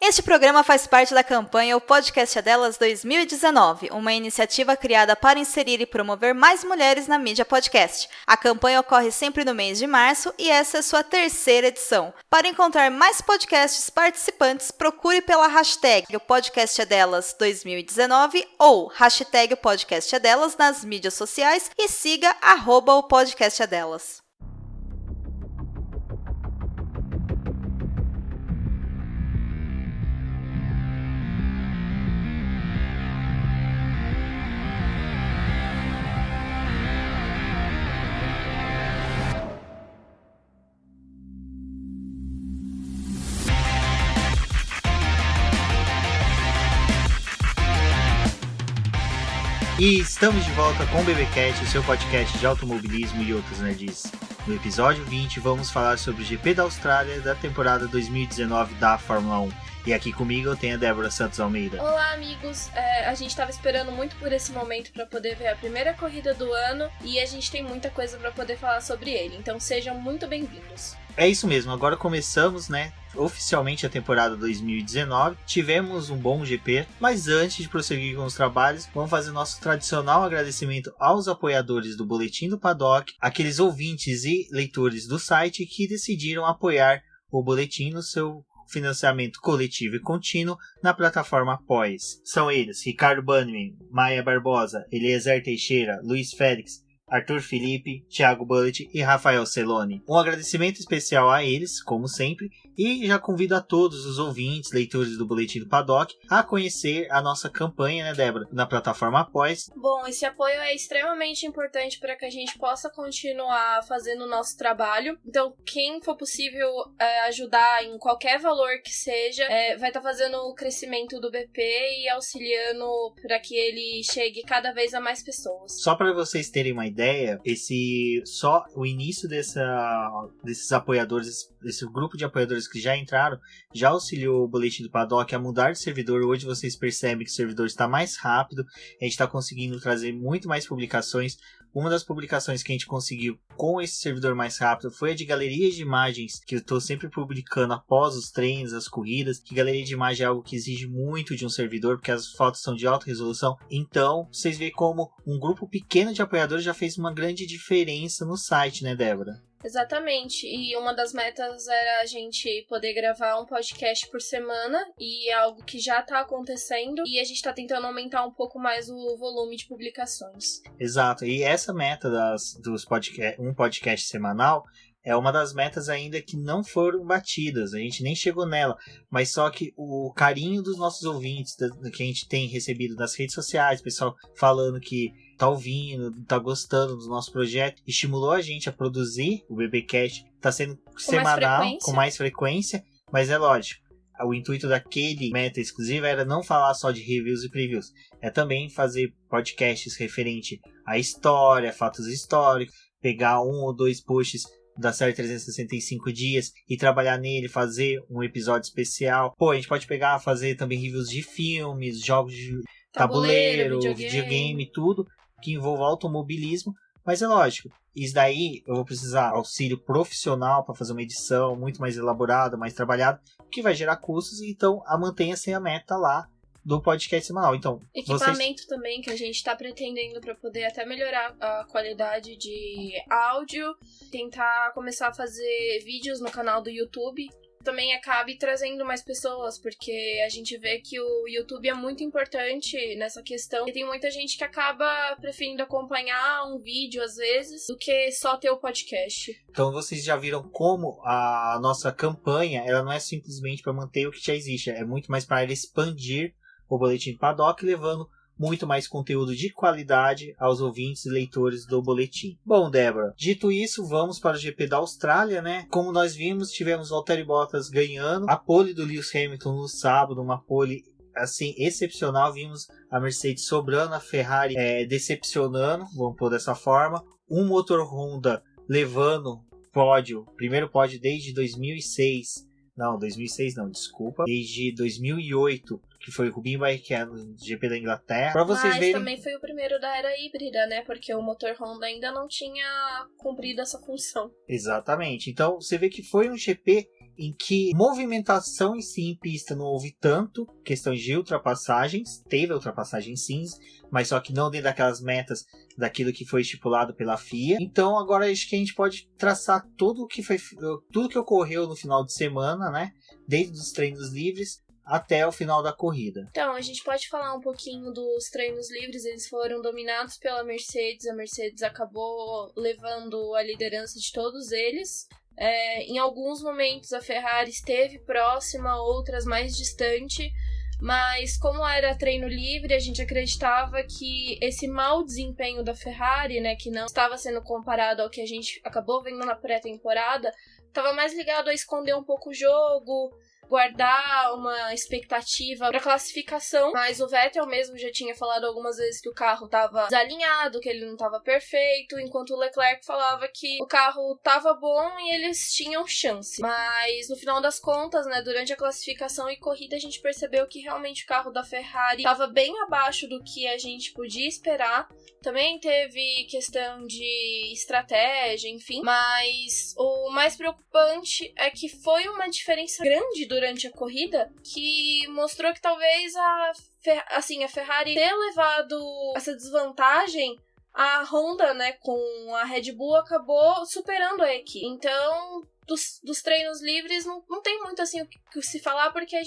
Este programa faz parte da campanha O Podcast é Delas 2019, uma iniciativa criada para inserir e promover mais mulheres na mídia podcast. A campanha ocorre sempre no mês de março e essa é sua terceira edição. Para encontrar mais podcasts participantes, procure pela hashtag O Podcast é Delas 2019 ou hashtag O Podcast é Delas nas mídias sociais e siga @O Podcast é Delas. E estamos de volta com o BBcast, o seu podcast de automobilismo e outros nerds. No episódio 20 vamos falar sobre o GP da Austrália da temporada 2019 da Fórmula 1. E aqui comigo eu tenho a Débora Santos Almeida. Olá amigos, a gente estava esperando muito por esse momento para poder ver a primeira corrida do ano e a gente tem muita coisa para poder falar sobre ele, então sejam muito bem-vindos. É isso mesmo, agora começamos, oficialmente a temporada 2019, tivemos um bom GP, mas antes de prosseguir com os trabalhos, vamos fazer nosso tradicional agradecimento aos apoiadores do Boletim do Paddock, aqueles ouvintes e leitores do site que decidiram apoiar o Boletim no seu financiamento coletivo e contínuo na plataforma Apoies. São eles: Ricardo Bannerman, Maia Barbosa, Eliezer Teixeira, Luiz Félix, Arthur Felipe, Thiago Bullet e Rafael Celoni. Um agradecimento especial a eles, como sempre, e já convido a todos os ouvintes, leitores do Boletim do Paddock, a conhecer a nossa campanha, Débora, na plataforma Apoies. Bom, esse apoio é extremamente importante para que a gente possa continuar fazendo o nosso trabalho. Então, quem for possível ajudar em qualquer valor que seja, vai estar fazendo o crescimento do BP e auxiliando para que ele chegue cada vez a mais pessoas. Só para vocês terem uma ideia, só o início desses apoiadores, desse grupo de apoiadores que já entraram, já auxiliou o Boletim do Paddock a mudar de servidor. Hoje vocês percebem que o servidor está mais rápido, a gente está conseguindo trazer muito mais publicações. Uma das publicações que a gente conseguiu com esse servidor mais rápido foi a de galerias de imagens, que eu estou sempre publicando após os treinos, as corridas, que galeria de imagem é algo que exige muito de um servidor, porque as fotos são de alta resolução. Então, vocês veem como um grupo pequeno de apoiadores já fez uma grande diferença no site, Débora? Exatamente, e uma das metas era a gente poder gravar um podcast por semana, e é algo que já está acontecendo, e a gente está tentando aumentar um pouco mais o volume de publicações. Exato, e essa meta um podcast semanal é uma das metas ainda que não foram batidas, a gente nem chegou nela, mas só que o carinho dos nossos ouvintes, que a gente tem recebido nas redes sociais, pessoal falando que tá ouvindo, tá gostando do nosso projeto, estimulou a gente a produzir o BBcast, tá sendo semanal, com mais frequência, mas é lógico, o intuito daquele meta exclusiva era não falar só de reviews e previews, é também fazer podcasts referente à história, fatos históricos, pegar 1 ou 2 posts da série 365 dias e trabalhar nele, fazer um episódio especial. A gente pode fazer também reviews de filmes, jogos de tabuleiro, videogame, tudo que envolva automobilismo, mas é lógico, isso daí eu vou precisar auxílio profissional para fazer uma edição muito mais elaborada, mais trabalhada, que vai gerar custos, então mantenha-se a meta lá do podcast semanal. Então, equipamento também que a gente está pretendendo para poder até melhorar a qualidade de áudio, tentar começar a fazer vídeos no canal do YouTube, também acabe trazendo mais pessoas, porque a gente vê que o YouTube é muito importante nessa questão, e tem muita gente que acaba preferindo acompanhar um vídeo às vezes do que só ter o podcast. Então vocês já viram como a nossa campanha, ela não é simplesmente para manter o que já existe, é muito mais para expandir o Boletim do Paddock, levando muito mais conteúdo de qualidade aos ouvintes e leitores do boletim. Bom, Débora, dito isso, vamos para o GP da Austrália, Como nós vimos, tivemos Valtteri Bottas ganhando, a pole do Lewis Hamilton no sábado, uma pole assim excepcional, vimos a Mercedes sobrando, a Ferrari decepcionando, vamos pôr dessa forma, um motor Honda levando primeiro pódio desde 2006, desde 2008, que foi o Rubinho Barrichello no GP da Inglaterra. Pra vocês verem, também foi o primeiro da era híbrida, porque o motor Honda ainda não tinha cumprido essa função. Exatamente. Então você vê que foi um GP em que movimentação em si em pista não houve tanto, questões de ultrapassagens, teve ultrapassagem sim, mas só que não dentro daquelas metas daquilo que foi estipulado pela FIA. Então agora acho que a gente pode traçar tudo que ocorreu no final de semana, né? Desde os treinos livres até o final da corrida. Então, a gente pode falar um pouquinho dos treinos livres. Eles foram dominados pela Mercedes. A Mercedes acabou levando a liderança de todos eles. Em alguns momentos a Ferrari esteve próxima, outras mais distante, mas como era treino livre, a gente acreditava que esse mau desempenho da Ferrari, né, que não estava sendo comparado ao que a gente acabou vendo na pré-temporada, estava mais ligado a esconder um pouco o jogo, guardar uma expectativa para classificação, mas o Vettel mesmo já tinha falado algumas vezes que o carro estava desalinhado, que ele não estava perfeito, enquanto o Leclerc falava que o carro estava bom e eles tinham chance. Mas no final das contas, né, durante a classificação e corrida, a gente percebeu que realmente o carro da Ferrari estava bem abaixo do que a gente podia esperar. Também teve questão de estratégia, enfim, mas o mais preocupante é que foi uma diferença grande durante a corrida, que mostrou que talvez a Ferrari ter levado essa desvantagem, a Honda, né, com a Red Bull, acabou superando a equipe. Então, dos treinos livres, não tem muito assim o que se falar, porque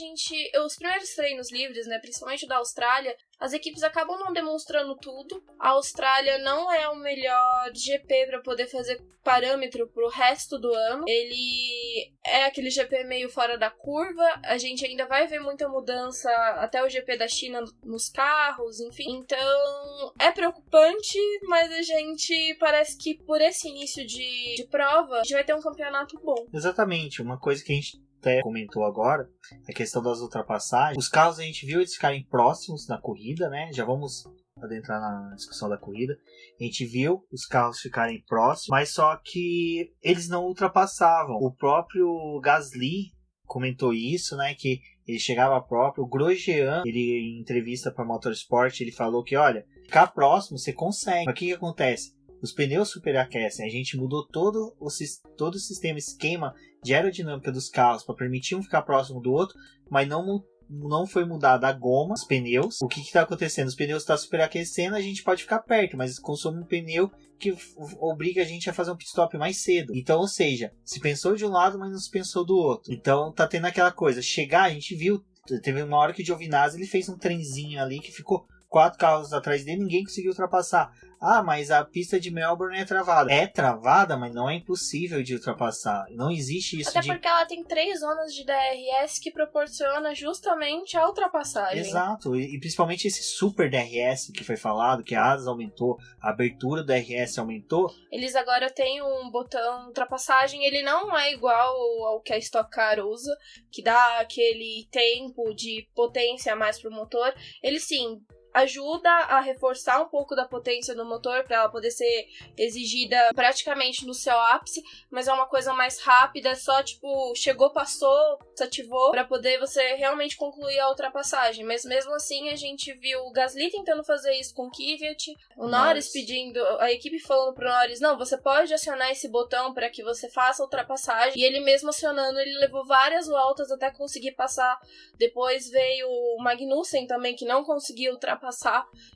os primeiros treinos livres, né, principalmente da Austrália, as equipes acabam não demonstrando tudo. A Austrália não é o melhor GP para poder fazer parâmetro pro resto do ano. Ele é aquele GP meio fora da curva. A gente ainda vai ver muita mudança até o GP da China nos carros, enfim. Então, é preocupante, mas a gente parece que por esse início de prova, a gente vai ter um campeonato bom. Exatamente, uma coisa que a gente até comentou agora, a questão das ultrapassagens. Os carros a gente viu eles ficarem próximos na corrida, né? Já vamos adentrar na discussão da corrida. A gente viu os carros ficarem próximos, mas só que eles não ultrapassavam. O próprio Gasly comentou isso, né? Que ele chegava próprio. O Grosjean, ele em entrevista para Motorsport, ele falou que, olha, ficar próximo você consegue. Mas o que acontece? Os pneus superaquecem. A gente mudou todo o sistema, esquema de aerodinâmica dos carros para permitir um ficar próximo do outro, mas não foi mudada a goma, os pneus. O que está acontecendo? Os pneus estão superaquecendo, a gente pode ficar perto, mas consome um pneu que obriga a gente a fazer um pit stop mais cedo. Então, ou seja, se pensou de um lado, mas não se pensou do outro. Então, tá tendo aquela coisa. Chegar, a gente viu, teve uma hora que o Giovinazzi ele fez um trenzinho ali que ficou 4 carros atrás dele, ninguém conseguiu ultrapassar. Ah, mas a pista de Melbourne é travada. É travada, mas não é impossível de ultrapassar. Não existe isso. Até porque ela tem 3 zonas de DRS que proporciona justamente a ultrapassagem. Exato, e principalmente esse super DRS que foi falado, que a asas aumentou, a abertura do DRS aumentou. Eles agora têm um botão ultrapassagem, ele não é igual ao que a Stock Car usa, que dá aquele tempo de potência a mais pro motor. Ele sim ajuda a reforçar um pouco da potência do motor para ela poder ser exigida praticamente no seu ápice, mas é uma coisa mais rápida, só tipo, chegou, passou, desativou, para poder você realmente concluir a ultrapassagem. Mas mesmo assim a gente viu o Gasly tentando fazer isso com o Kvyat, o Norris pedindo, a equipe falando pro Norris, não, você pode acionar esse botão para que você faça a ultrapassagem, e ele mesmo acionando, ele levou várias voltas até conseguir passar. Depois veio o Magnussen também, que não conseguiu ultrapassar.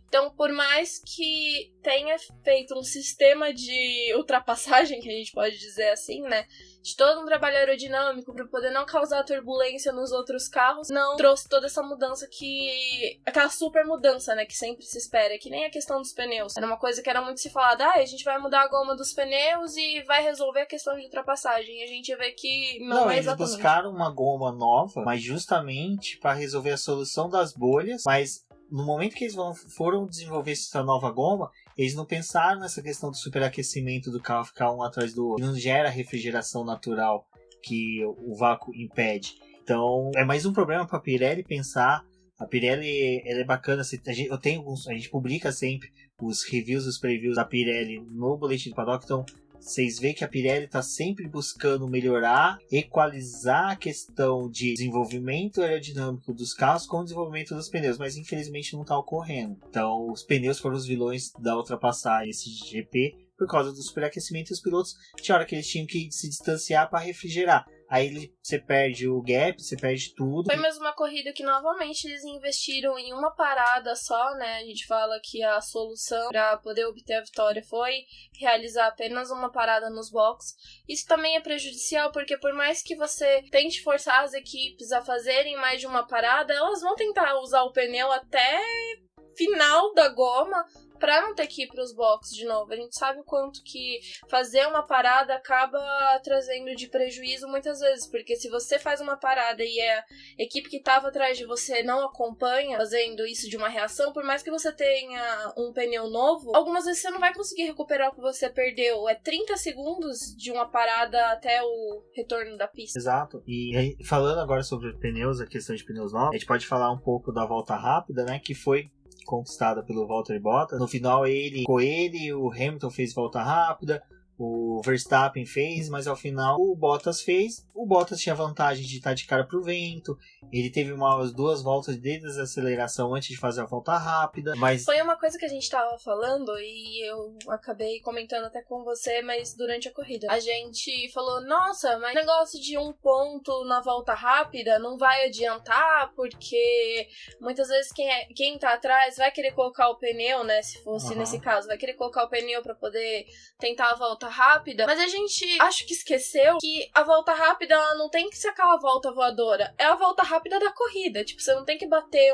Então, por mais que tenha feito um sistema de ultrapassagem, que a gente pode dizer assim, né, de todo um trabalho aerodinâmico para poder não causar turbulência nos outros carros, não trouxe toda essa mudança aquela super mudança, né, que sempre se espera, que nem a questão dos pneus. Era uma coisa que era muito se falada, a gente vai mudar a goma dos pneus e vai resolver a questão de ultrapassagem. E a gente vê que não é exatamente. Eles buscaram uma goma nova, mas justamente para resolver a solução das bolhas, mas no momento que eles foram desenvolver essa nova goma, eles não pensaram nessa questão do superaquecimento do carro ficar um atrás do outro. Não gera refrigeração natural que o vácuo impede. Então, é mais um problema para a Pirelli pensar. A Pirelli ela é bacana. A gente publica sempre os reviews, os previews da Pirelli no Boletim do Paddock. Então, vocês veem que a Pirelli está sempre buscando melhorar, equalizar a questão de desenvolvimento aerodinâmico dos carros com o desenvolvimento dos pneus, mas infelizmente não está ocorrendo. Então os pneus foram os vilões da ultrapassagem esse GP por causa do superaquecimento, e os pilotos tinha hora que eles tinham que se distanciar para refrigerar. aí você perde o gap, você perde tudo. Foi mesmo uma corrida que novamente eles investiram em uma parada só, né? A gente fala que a solução para poder obter a vitória foi realizar apenas uma parada nos boxes. Isso também é prejudicial, porque por mais que você tente forçar as equipes a fazerem mais de uma parada, elas vão tentar usar o pneu até final da goma pra não ter que ir pros boxes de novo. A gente sabe o quanto que fazer uma parada acaba trazendo de prejuízo muitas vezes, porque se você faz uma parada e a equipe que tava atrás de você não acompanha fazendo isso de uma reação, por mais que você tenha um pneu novo, algumas vezes você não vai conseguir recuperar o que você perdeu. É 30 segundos de uma parada até o retorno da pista. Exato. E aí, falando agora sobre pneus, a questão de pneus novos, a gente pode falar um pouco da volta rápida, né, que foi conquistada pelo Valtteri Bottas. No final o Hamilton fez volta rápida, o Verstappen fez, mas ao final o Bottas fez. O Bottas tinha vantagem de estar de cara pro vento, ele teve umas 2 voltas de desaceleração antes de fazer a volta rápida, mas... Foi uma coisa que a gente tava falando e eu acabei comentando até com você, mas durante a corrida. A gente falou, nossa, mas negócio de 1 ponto na volta rápida não vai adiantar, porque muitas vezes quem tá atrás vai querer colocar o pneu, né, se fosse nesse caso, vai querer colocar o pneu pra poder tentar a volta rápida, mas a gente acho que esqueceu que a volta rápida ela não tem que ser aquela volta voadora, é a volta rápida da corrida, tipo, você não tem que bater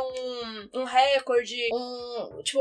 um recorde,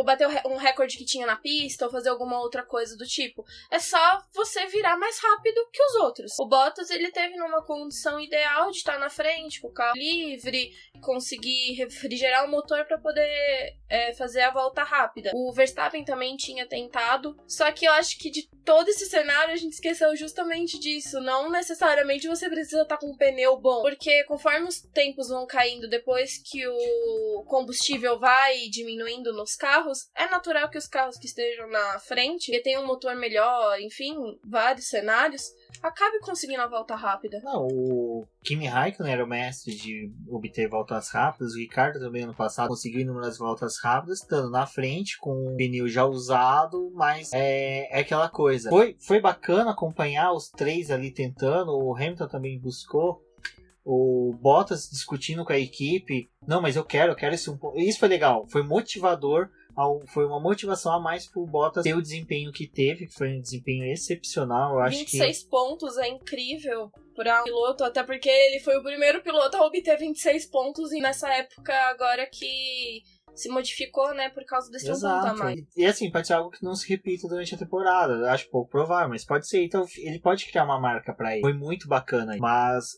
bater um recorde que tinha na pista ou fazer alguma outra coisa do tipo, é só você virar mais rápido que os outros. O Bottas, ele teve numa condição ideal de estar na frente, com o carro livre, conseguir refrigerar o motor para poder fazer a volta rápida. O Verstappen também tinha tentado, só que eu acho que de todo esse cenário a gente esqueceu justamente disso. Não necessariamente você precisa estar com um pneu bom, porque conforme os tempos vão caindo, depois que o combustível vai diminuindo nos carros, é natural que os carros que estejam na frente, que tem um motor melhor, enfim, vários cenários, acabe conseguindo a volta rápida. Não, o Kimi Raikkonen era o mestre de obter voltas rápidas, o Ricciardo também ano passado conseguiu inúmeras voltas rápidas, estando na frente com o pneu já usado, mas é aquela coisa. Foi bacana acompanhar os 3 ali tentando, o Hamilton também buscou, o Bottas discutindo com a equipe, não, mas eu quero esse um ponto. Isso foi legal, foi motivador, foi uma motivação a mais pro Bottas ter o desempenho que teve, que foi um desempenho excepcional. Eu acho 26 pontos é incrível para um piloto, até porque ele foi o primeiro piloto a obter 26 pontos e nessa época agora que se modificou, né, por causa desse ponto a mais. E assim, pode ser algo que não se repita durante a temporada, eu acho pouco provável, mas pode ser, então ele pode criar uma marca pra ele. Foi muito bacana, mas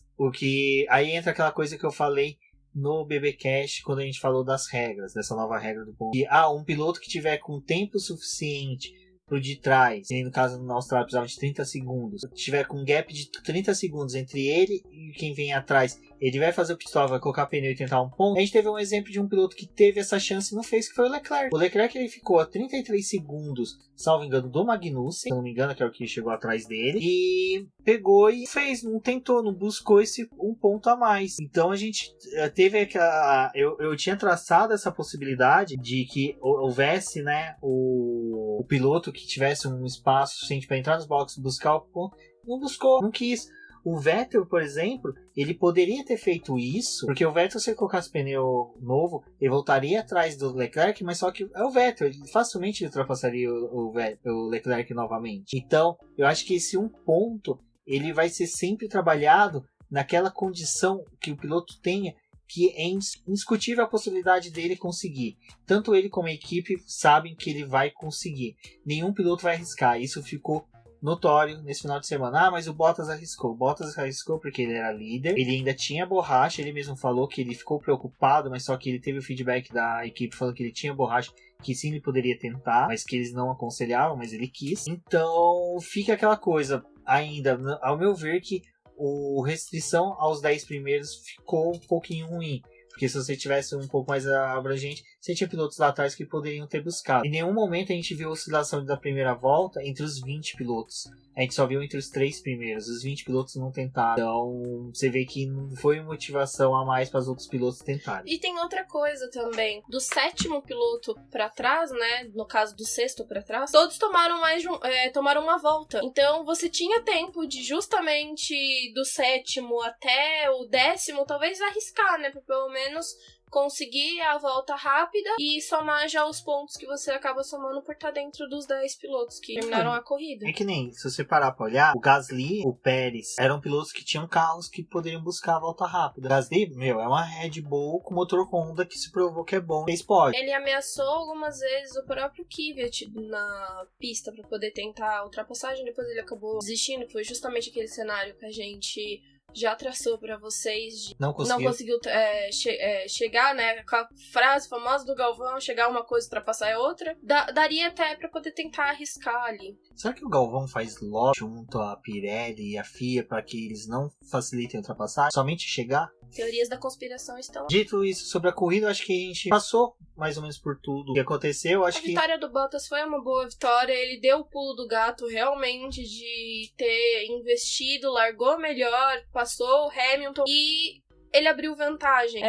aí entra aquela coisa que eu falei no BBcast quando a gente falou das regras, dessa nova regra do ponto. Que um piloto que tiver com tempo suficiente pro de trás, e no caso na Austrália precisava de 30 segundos, se tiver com um gap de 30 segundos entre ele e quem vem atrás, ele vai fazer o pit stop, vai colocar pneu e tentar um ponto. A gente teve um exemplo de um piloto que teve essa chance e não fez, que foi o Leclerc. O Leclerc ele ficou a 33 segundos, salvo engano, do Magnussen, se não me engano, que é o que chegou atrás dele, e pegou e fez, não tentou, não buscou esse um ponto a mais. Então a gente teve aquela... Eu tinha traçado essa possibilidade de que houvesse, né, o piloto que tivesse um espaço suficiente para entrar nos boxes, buscar o ponto, não buscou, não quis. O Vettel, por exemplo, ele poderia ter feito isso, porque o Vettel, se ele colocasse pneu novo, ele voltaria atrás do Leclerc, mas só que é o Vettel, ele facilmente ultrapassaria o Leclerc novamente. Então, eu acho que esse um ponto, ele vai ser sempre trabalhado naquela condição que o piloto tenha, que é indiscutível a possibilidade dele conseguir. Tanto ele como a equipe sabem que ele vai conseguir. Nenhum piloto vai arriscar. Isso ficou notório nesse final de semana. Mas o Bottas arriscou. O Bottas arriscou porque ele era líder. Ele ainda tinha borracha. Ele mesmo falou que ele ficou preocupado, mas só que ele teve o feedback da equipe falando que ele tinha borracha, que sim, ele poderia tentar, mas que eles não aconselhavam, mas ele quis. Então fica aquela coisa ainda, ao meu ver, que a restrição aos 10 primeiros ficou um pouquinho ruim, Porque se você tivesse um pouco mais abrangente, você tinha pilotos lá atrás que poderiam ter buscado. Em nenhum momento a gente viu oscilação da primeira volta entre os 20 pilotos. A gente só viu entre os 3 primeiros. Os 20 pilotos não tentaram. Então, você vê que não foi motivação a mais para os outros pilotos tentarem. E tem outra coisa também. Do 7º piloto pra trás, né? No caso do 6º pra trás, todos tomaram tomaram uma volta. Então, você tinha tempo de justamente do 7º até o 10º, talvez arriscar, né? Pra pelo menos conseguir a volta rápida e somar já os pontos que você acaba somando por estar dentro dos 10 pilotos que terminaram a corrida. É que nem, se você parar pra olhar, o Gasly, o Pérez, eram pilotos que tinham carros que poderiam buscar a volta rápida. O Gasly, é uma Red Bull com motor Honda que se provou que é bom e pode. Ele ameaçou algumas vezes o próprio Kvyat na pista pra poder tentar a ultrapassagem, depois ele acabou desistindo, que foi justamente aquele cenário que a gente já traçou pra vocês. Não conseguiu chegar, né? Com a frase famosa do Galvão, chegar uma coisa, ultrapassar é outra. Daria até pra poder tentar arriscar ali. Será que o Galvão faz lobby junto à Pirelli e à FIA para que eles não facilitem a ultrapassagem? Somente chegar? Teorias da conspiração estão lá. Dito isso sobre a corrida, eu acho que a gente passou mais ou menos por tudo que aconteceu. A vitória do Bottas foi uma boa vitória. Ele deu o pulo do gato realmente de ter investido, largou melhor, passou o Hamilton e ele abriu vantagem.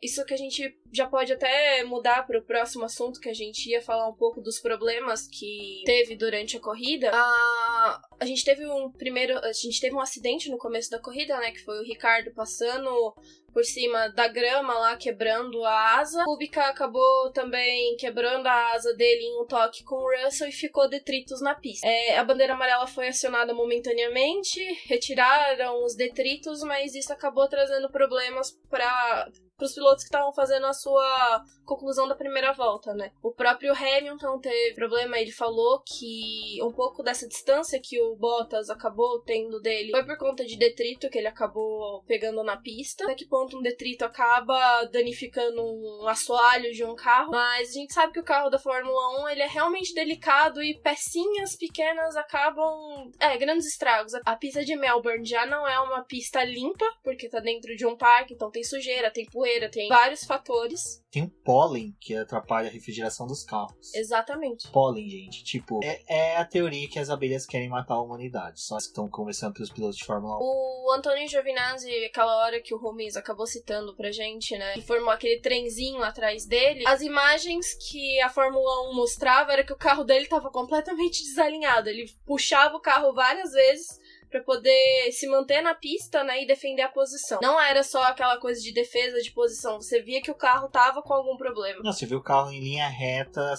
Isso que a gente já pode até mudar para o próximo assunto, que a gente ia falar um pouco dos problemas que teve durante a corrida. A gente teve um acidente no começo da corrida, né, que foi o Ricardo passando por cima da grama lá, quebrando a asa. O Kubica acabou também quebrando a asa dele em um toque com o Russell e ficou detritos na pista. A bandeira amarela foi acionada momentaneamente, retiraram os detritos, mas isso acabou trazendo problemas para os pilotos que estavam fazendo a sua conclusão da primeira volta, né? O próprio Hamilton teve problema, ele falou que um pouco dessa distância que o Bottas acabou tendo dele foi por conta de detrito que ele acabou pegando na pista. Até que ponto um detrito acaba danificando um assoalho de um carro, mas a gente sabe que o carro da Fórmula 1 ele é realmente delicado e pecinhas pequenas acabam... grandes estragos. A pista de Melbourne já não é uma pista limpa, porque tá dentro de um parque, então tem sujeira, tem poeira, tem vários fatores. Tem um pólen que atrapalha a refrigeração dos carros. Exatamente. Pólen, gente. Tipo, é a teoria que as abelhas querem matar a humanidade. Só estão conversando pelos pilotos de Fórmula 1. O Antonio Giovinazzi, aquela hora que o Rubens acabou citando pra gente, né? Que formou aquele trenzinho atrás dele. As imagens que a Fórmula 1 mostrava era que o carro dele tava completamente desalinhado. Ele puxava o carro várias vezes pra poder se manter na pista, né, e defender a posição. Não era só aquela coisa de defesa de posição, você via que o carro tava com algum problema. Não, você viu o carro em linha reta...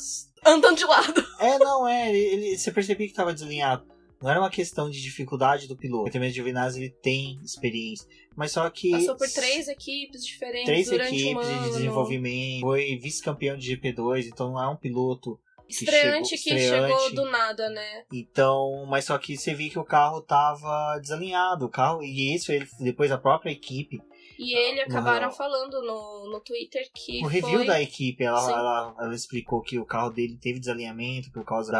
andando de lado. Você percebia que tava desalinhado. Não era uma questão de dificuldade do piloto. Porque também o Giovinazzi ele tem experiência. Mas só que... passou por 3 equipes diferentes durante um ano. De desenvolvimento. Foi vice-campeão de GP2, então não é um piloto... Estreante que chegou do nada, né? Então, mas só que você viu que o carro tava desalinhado. O carro, e isso, depois a própria equipe. E ele acabaram falando no Twitter que o review da equipe, ela explicou que o carro dele teve desalinhamento por causa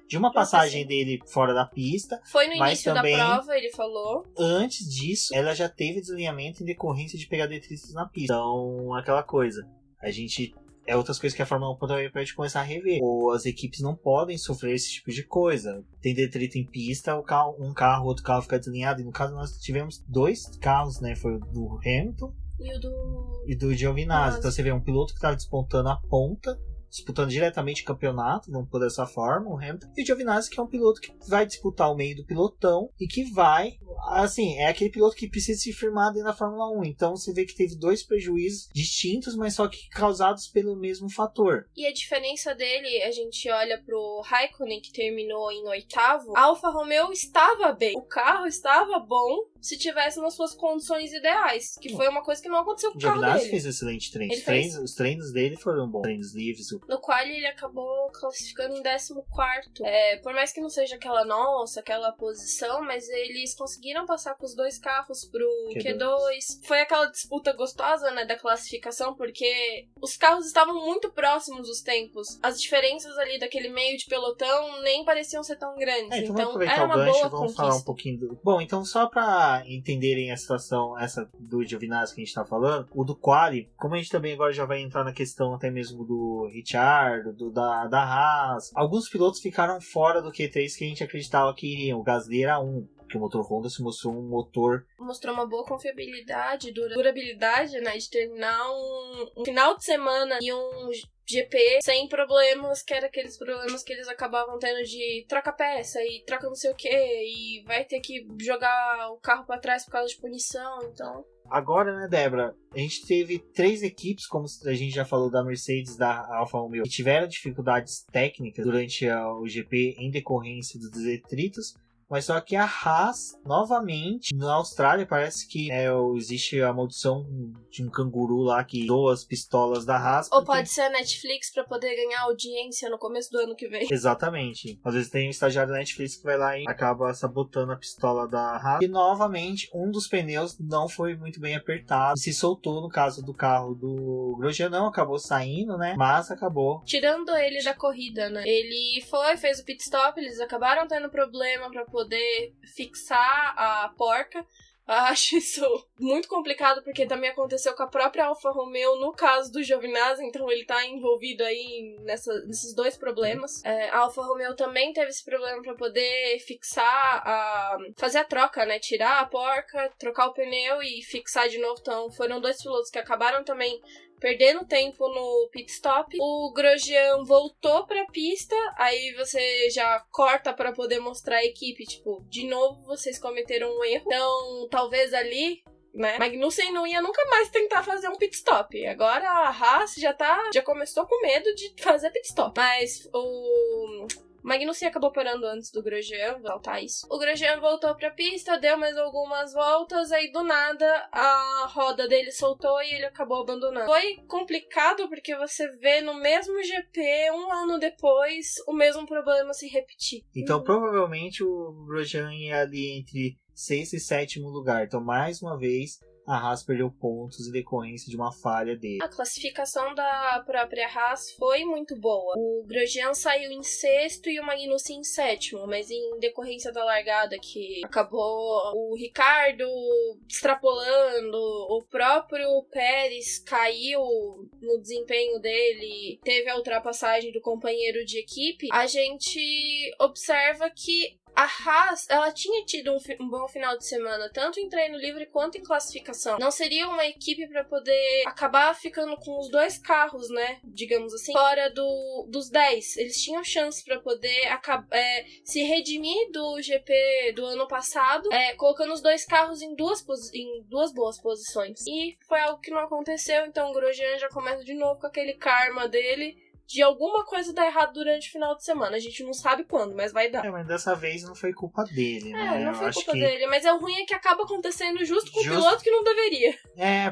de uma passagem dele fora da pista. Foi no início da prova, ele falou. Antes disso, ela já teve desalinhamento em decorrência de pegar detritos na pista. Então, aquela coisa. Outras coisas que a Fórmula 1 pode começar a rever. Ou as equipes não podem sofrer esse tipo de coisa. Tem detrito em pista, outro carro fica desalinhado. E no caso nós tivemos 2 carros, né? Foi o do Hamilton e do Giovinazzi. Então você vê um piloto que estava despontando a ponta, disputando diretamente o campeonato, vamos por dessa forma, o Hamilton. E o Giovinazzi, que é um piloto que vai disputar o meio do pilotão e que vai... Assim, é aquele piloto que precisa se firmar dentro da Fórmula 1. Então você vê que teve 2 prejuízos distintos, mas só que causados pelo mesmo fator. E a diferença dele, a gente olha pro Raikkonen, que terminou em 8º. A Alfa Romeo estava bem. O carro estava bom se tivesse nas suas condições ideais. Que foi uma coisa que não aconteceu com o carro dele. O Giovinazzi fez excelente treino. Os treinos dele foram bons. Treinos livres. No qual ele acabou classificando em 14º. Por mais que não seja aquela posição, mas eles conseguiram conseguiram passar com os 2 carros pro Q2. Foi aquela disputa gostosa, né, da classificação, porque os carros estavam muito próximos os tempos. As diferenças ali daquele meio de pelotão nem pareciam ser tão grandes. Então era uma gancho, boa vamos conquista. falar um pouquinho do... Bom, então só pra entenderem a situação, essa do Giovinazzi que a gente tá falando, o do quali, como a gente também agora já vai entrar na questão até mesmo do Ricciardo, da Haas, alguns pilotos ficaram fora do Q3 que a gente acreditava que iriam. O Gasly era um, porque o motor Honda se mostrou um motor... Mostrou uma boa confiabilidade, durabilidade, né, de terminar um final de semana e um GP sem problemas, que era aqueles problemas que eles acabavam tendo de troca peça e troca não sei o que, e vai ter que jogar o carro pra trás por causa de punição, então... Agora, né, Débora, a gente teve 3 equipes, como a gente já falou da Mercedes, da Alfa Romeo, que tiveram dificuldades técnicas durante o GP em decorrência dos detritos, mas só que a Haas, novamente, na Austrália, parece que existe a maldição de um canguru lá que doa as pistolas da Haas. Ou pode ser a Netflix pra poder ganhar audiência no começo do ano que vem. Exatamente. Às vezes tem um estagiário da Netflix que vai lá e acaba sabotando a pistola da Haas. E, novamente, um dos pneus não foi muito bem apertado. Se soltou no caso do carro do Grosjean, não acabou saindo, né? Mas acabou tirando ele da corrida, né? Ele fez o pit stop, eles acabaram tendo problema pra poder fixar a porca. Eu acho isso muito complicado, porque também aconteceu com a própria Alfa Romeo no caso do Giovinazzi, então ele tá envolvido aí nesses 2 problemas. A Alfa Romeo também teve esse problema pra poder fixar, fazer a troca, né? Tirar a porca, trocar o pneu e fixar de novo. Então foram 2 pilotos que acabaram também perdendo tempo no pit stop. O Grosjean voltou pra pista, aí você já corta pra poder mostrar a equipe, tipo, de novo vocês cometeram um erro. Então, talvez ali, né, Magnussen não ia nunca mais tentar fazer um pit stop. Agora a Haas já começou com medo de fazer pit stop. Mas o Magnussen acabou parando antes do Grosjean, vou faltar isso. O Grosjean voltou pra pista, deu mais algumas voltas, aí do nada a roda dele soltou e ele acabou abandonando. Foi complicado porque você vê no mesmo GP, um ano depois, o mesmo problema se repetir. Então, provavelmente o Grosjean ia ali entre 6º e 7º lugar. Então, mais uma vez, a Haas perdeu pontos em decorrência de uma falha dele. A classificação da própria Haas foi muito boa. O Grosjean saiu em 6º e o Magnussen em 7º, mas em decorrência da largada que acabou o Ricciardo extrapolando, o próprio Pérez caiu no desempenho dele, teve a ultrapassagem do companheiro de equipe, a gente observa que a Haas, ela tinha tido um bom final de semana, tanto em treino livre quanto em classificação. Não seria uma equipe para poder acabar ficando com os 2 carros, né, digamos assim, fora dos 10. Eles tinham chance para poder se redimir do GP do ano passado, colocando os 2 carros em duas boas posições. E foi algo que não aconteceu, então o Grosjean já começa de novo com aquele karma dele de alguma coisa dar errado durante o final de semana. A gente não sabe quando, mas vai dar. Mas dessa vez não foi culpa dele, né? Não foi culpa dele, mas o ruim é que acaba acontecendo justo com o piloto que não deveria.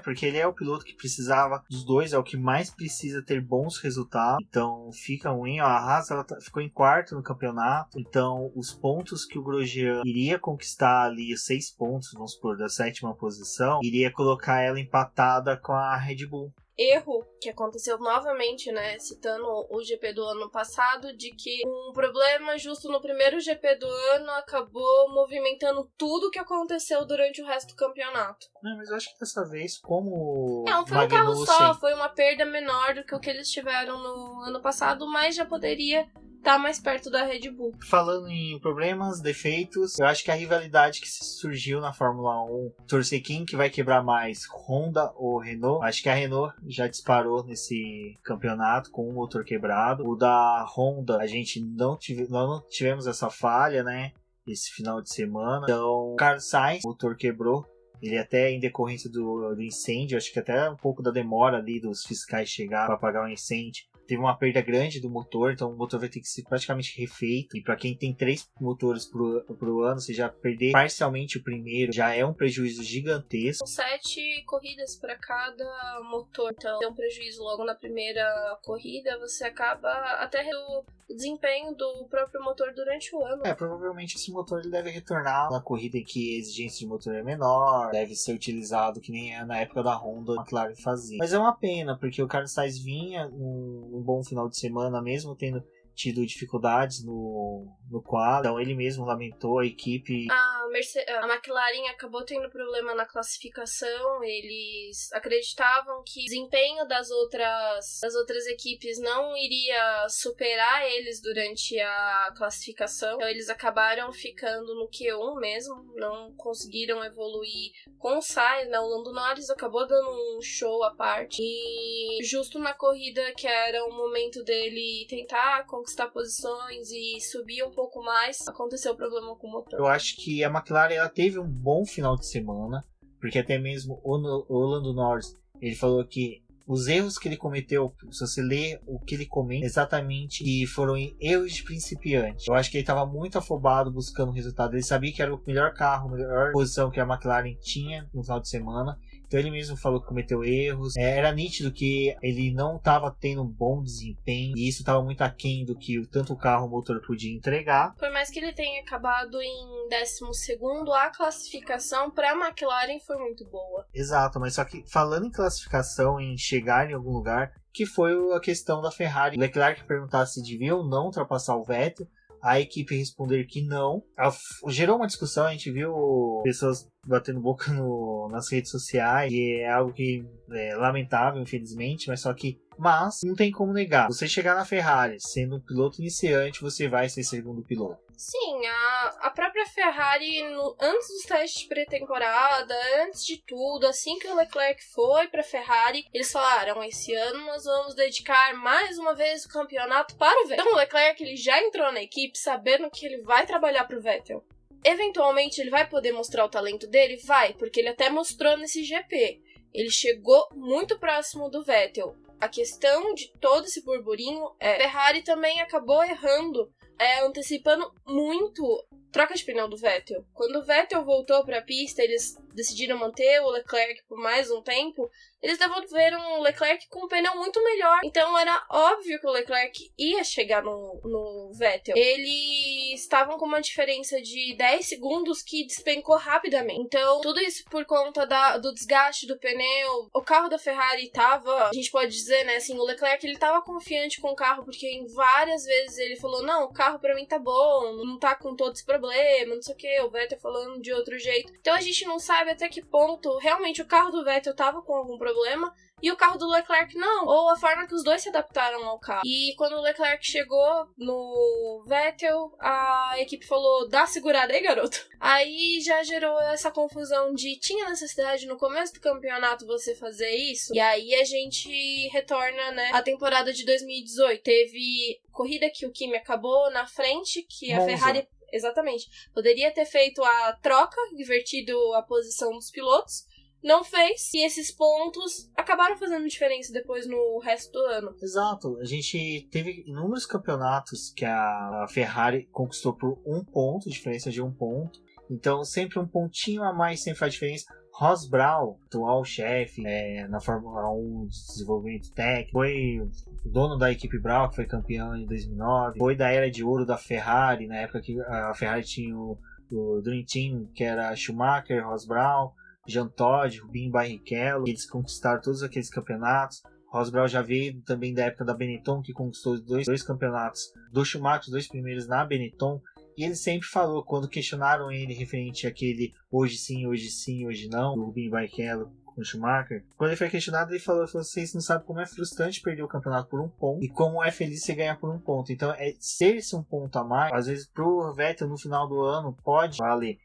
Porque ele é o piloto que precisava dos 2, é o que mais precisa ter bons resultados. Então fica ruim. A Haas ficou em 4º no campeonato. Então os pontos que o Grosjean iria conquistar ali, 6 pontos, vamos supor, da 7ª posição, iria colocar ela empatada com a Red Bull. Erro que aconteceu novamente, né, citando o GP do ano passado, de que um problema justo no primeiro GP do ano acabou movimentando tudo que aconteceu durante o resto do campeonato. Mas eu acho que dessa vez, como não foi um carro só, foi uma perda menor do que o que eles tiveram no ano passado, mas já poderia tá mais perto da Red Bull. Falando em problemas, defeitos, eu acho que a rivalidade que surgiu na Fórmula 1, torcer quem que vai quebrar mais, Honda ou Renault, acho que a Renault já disparou nesse campeonato com um motor quebrado. O da Honda, a gente não tivemos essa falha, né, esse final de semana. Então, o Carlos Sainz, o motor quebrou. Ele até em decorrência do incêndio, acho que até um pouco da demora ali dos fiscais chegar para apagar o incêndio, teve uma perda grande do motor, então o motor vai ter que ser praticamente refeito. E para quem tem 3 motores pro ano, você já perder parcialmente o primeiro já é um prejuízo gigantesco. São 7 corridas para cada motor, então tem um prejuízo logo na primeira corrida, você acaba até o desempenho do próprio motor durante o ano. Provavelmente esse motor ele deve retornar na corrida em que a exigência de motor é menor, deve ser utilizado que nem na época da Honda a McLaren fazia. Mas é uma pena, porque o Carlos Sainz vinha num bom final de semana, mesmo tendo tido dificuldades no qual, então ele mesmo lamentou a equipe. A McLaren acabou tendo problema na classificação, eles acreditavam que o desempenho das outras equipes não iria superar eles durante a classificação, então eles acabaram ficando no Q1 mesmo, não conseguiram evoluir com o Sainz, né? O Lando Norris acabou dando um show à parte, e justo na corrida que era o momento dele tentar conquistar posições e subir um pouco mais, aconteceu o problema com o motor. Eu acho que a McLaren ela teve um bom final de semana, porque até mesmo o Lando Norris, ele falou que os erros que ele cometeu, se você ler o que ele comenta exatamente, e foram erros de principiante. Eu acho que ele estava muito afobado buscando o resultado. Ele sabia que era o melhor carro, a melhor posição que a McLaren tinha no final de semana. Então ele mesmo falou que cometeu erros. Era nítido que ele não estava tendo um bom desempenho, e isso estava muito aquém do que tanto o carro como o motor podia entregar. Por mais que ele tenha acabado em 12º, a classificação para a McLaren foi muito boa. Exato, mas só que falando em classificação, em chegar em algum lugar, que foi a questão da Ferrari. O Leclerc perguntasse se devia ou não ultrapassar o Vettel, a equipe responder que não. Gerou uma discussão, a gente viu pessoas batendo boca nas redes sociais, e é algo que é lamentável, infelizmente, mas não tem como negar. Você chegar na Ferrari sendo um piloto iniciante, você vai ser segundo piloto. Sim, a própria Ferrari, antes dos testes de pré-temporada, antes de tudo, assim que o Leclerc foi pra Ferrari, eles falaram, esse ano nós vamos dedicar mais uma vez o campeonato para o Vettel. Então o Leclerc ele já entrou na equipe sabendo que ele vai trabalhar pro Vettel. Eventualmente ele vai poder mostrar o talento dele? Vai, porque ele até mostrou nesse GP. Ele chegou muito próximo do Vettel. A questão de todo esse burburinho é a Ferrari também acabou errando, antecipando muito troca de pneu do Vettel. Quando o Vettel voltou para a pista, eles decidiram manter o Leclerc por mais um tempo, eles devolveram o Leclerc com um pneu muito melhor. Então era óbvio que o Leclerc ia chegar no Vettel. Eles estavam com uma diferença de 10 segundos que despencou rapidamente. Então tudo isso por conta do desgaste do pneu. O carro da Ferrari tava, a gente pode dizer, né, assim, o Leclerc ele tava confiante com o carro, porque em várias vezes ele falou, não, o carro pra mim tá bom, não tá com todo esse problema, não sei o que, o Vettel falando de outro jeito. Então a gente não sabe até que ponto realmente o carro do Vettel tava com algum problema e o carro do Leclerc não, ou a forma que os dois se adaptaram ao carro. E quando o Leclerc chegou no Vettel, a equipe falou, dá segurada aí, garoto. Aí já gerou essa confusão de tinha necessidade no começo do campeonato você fazer isso? E aí a gente retorna, né, a temporada de 2018. Teve corrida que o Kimi acabou na frente, que a Ferrari... Exatamente. Poderia ter feito a troca, invertido a posição dos pilotos, não fez, e esses pontos acabaram fazendo diferença depois no resto do ano. Exato, a gente teve inúmeros campeonatos que a Ferrari conquistou por 1 ponto, diferença de 1 ponto, então sempre um pontinho a mais sempre faz diferença. Ross Brawn, atual chefe na Fórmula 1 de desenvolvimento técnico, foi o dono da equipe Brawn, que foi campeão em 2009, foi da era de ouro da Ferrari, na época que a Ferrari tinha o Dream Team, que era Schumacher, Ross Brawn, Jean Todt, Rubinho Barrichello, eles conquistaram todos aqueles campeonatos. Ross Brawn já veio também da época da Benetton, que conquistou os dois campeonatos do Schumacher, os 2 primeiros na Benetton. E ele sempre falou, quando questionaram ele referente àquele hoje sim, hoje não, do Rubinho Barrichello com o Schumacher, quando ele foi questionado, ele falou, vocês não sabem como é frustrante perder o campeonato por 1 ponto e como é feliz você ganhar por 1 ponto. Então, ser esse 1 ponto a mais, às vezes pro Vettel no final do ano pode valer.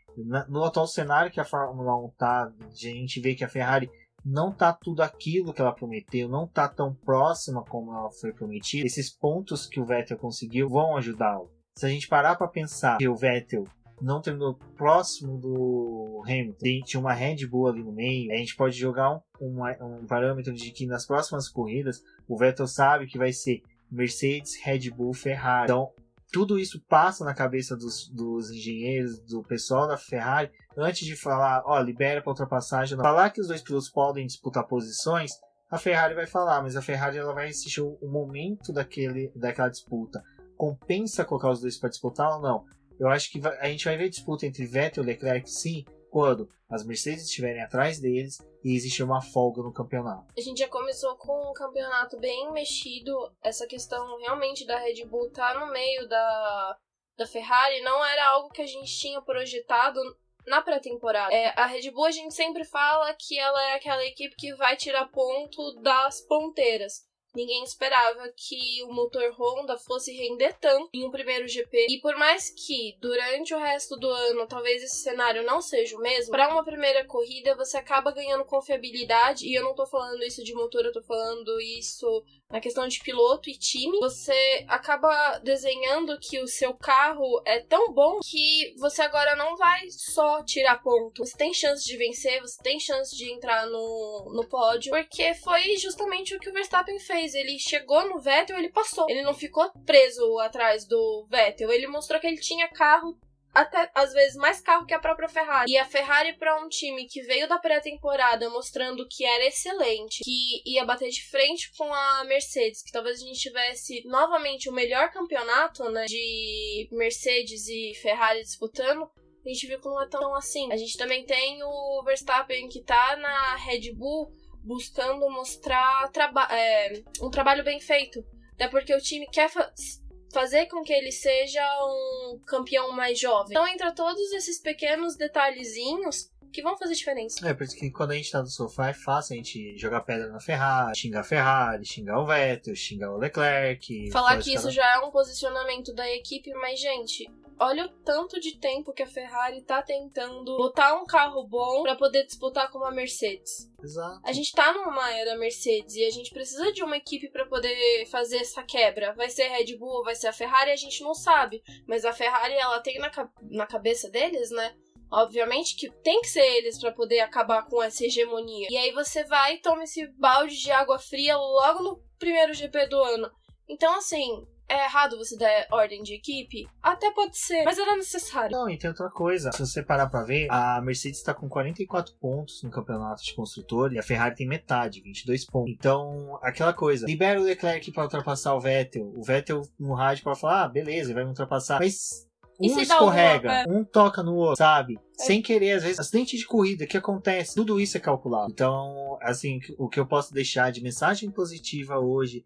No atual cenário que a Fórmula 1 tá, a gente vê que a Ferrari não tá tudo aquilo que ela prometeu, não tá tão próxima como ela foi prometida. Esses pontos que o Vettel conseguiu vão ajudá-lo. Se a gente parar para pensar que o Vettel não terminou próximo do Hamilton, tinha uma Red Bull ali no meio, a gente pode jogar um parâmetro de que nas próximas corridas o Vettel sabe que vai ser Mercedes, Red Bull, Ferrari. Então, tudo isso passa na cabeça dos engenheiros, do pessoal da Ferrari, antes de falar, libera para ultrapassagem. Falar que os dois pilotos podem disputar posições, a Ferrari vai falar, mas a Ferrari ela vai assistir o momento daquela disputa. Compensa colocar os dois para disputar ou não? Eu acho que a gente vai ver disputa entre Vettel e Leclerc, sim, quando as Mercedes estiverem atrás deles e existir uma folga no campeonato. A gente já começou com um campeonato bem mexido. Essa questão realmente da Red Bull estar no meio da Ferrari não era algo que a gente tinha projetado na pré-temporada. A Red Bull a gente sempre fala que ela é aquela equipe que vai tirar ponto das ponteiras. Ninguém esperava que o motor Honda fosse render tanto em um primeiro GP. E por mais que durante o resto do ano talvez esse cenário não seja o mesmo, para uma primeira corrida você acaba ganhando confiabilidade. E eu não tô falando isso de motor, eu tô falando isso na questão de piloto e time. Você acaba desenhando que o seu carro é tão bom que você agora não vai só tirar ponto. Você tem chance de vencer, você tem chance de entrar no pódio, porque foi justamente o que o Verstappen fez. Ele chegou no Vettel, ele passou. Ele não ficou preso atrás do Vettel. Ele mostrou que ele tinha carro, até às vezes mais carro que a própria Ferrari. E a Ferrari, para um time que veio da pré-temporada mostrando que era excelente, que ia bater de frente com a Mercedes, que talvez a gente tivesse novamente o melhor campeonato, né, de Mercedes e Ferrari disputando, a gente viu que não é tão assim. A gente também tem o Verstappen que tá na Red Bull buscando mostrar um trabalho bem feito. Até porque o time quer fazer com que ele seja um campeão mais jovem. Então entra todos esses pequenos detalhezinhos que vão fazer diferença. Porque quando a gente tá no sofá é fácil a gente jogar pedra na Ferrari, xingar a Ferrari, xingar o Vettel, xingar o Leclerc. Falar que isso já é um posicionamento da equipe, mas gente, olha o tanto de tempo que a Ferrari tá tentando botar um carro bom pra poder disputar com a Mercedes. Exato. A gente tá numa era Mercedes e a gente precisa de uma equipe pra poder fazer essa quebra. Vai ser a Red Bull, vai ser a Ferrari, a gente não sabe. Mas a Ferrari, ela tem na cabeça deles, né? Obviamente que tem que ser eles pra poder acabar com essa hegemonia. E aí você vai e toma esse balde de água fria logo no primeiro GP do ano. Então, assim, é errado você dar ordem de equipe? Até pode ser, mas era necessário. Não, e tem outra coisa. Se você parar pra ver, a Mercedes tá com 44 pontos no campeonato de construtor e a Ferrari tem metade, 22 pontos. Então, aquela coisa, libera o Leclerc pra ultrapassar o Vettel. O Vettel no rádio pode falar, beleza, ele vai me ultrapassar. Mas um escorrega, um toca no outro, sabe? Sem querer, às vezes, acidente de corrida, que acontece, tudo isso é calculado. Então, assim, o que eu posso deixar de mensagem positiva hoje,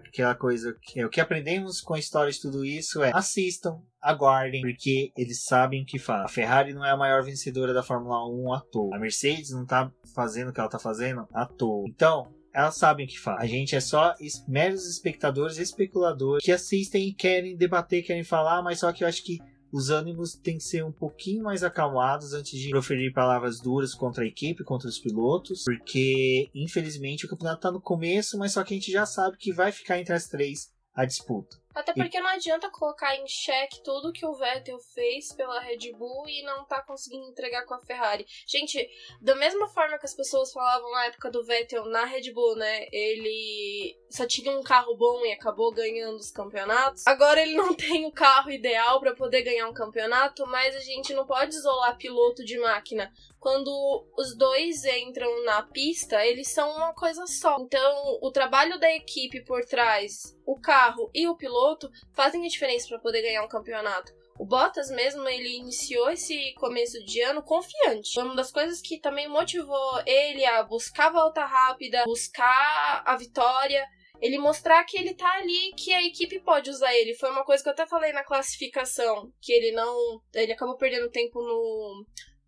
aquela coisa, o que aprendemos com a história de tudo isso é: assistam, aguardem, porque eles sabem o que faz. A Ferrari não é a maior vencedora da Fórmula 1 à toa. A Mercedes não tá fazendo o que ela tá fazendo à toa. Então, elas sabem o que faz. A gente é só meros espectadores, especuladores, que assistem e querem debater, querem falar, mas só que eu acho que os ânimos têm que ser um pouquinho mais acalmados antes de proferir palavras duras contra a equipe, contra os pilotos, porque infelizmente o campeonato está no começo, mas só que a gente já sabe que vai ficar entre as três a disputa. Até porque não adianta colocar em xeque tudo que o Vettel fez pela Red Bull e não tá conseguindo entregar com a Ferrari. Gente, da mesma forma que as pessoas falavam na época do Vettel na Red Bull, né? Ele só tinha um carro bom e acabou ganhando os campeonatos. Agora ele não tem o carro ideal pra poder ganhar um campeonato, mas a gente não pode isolar piloto de máquina. Quando os dois entram na pista, eles são uma coisa só. Então, o trabalho da equipe por trás, o carro e o piloto fazem a diferença para poder ganhar um campeonato. O Bottas mesmo, ele iniciou esse começo de ano confiante. Foi uma das coisas que também motivou ele a buscar a volta rápida, buscar a vitória, ele mostrar que ele tá ali, que a equipe pode usar ele. Foi uma coisa que eu até falei na classificação, que ele acabou perdendo tempo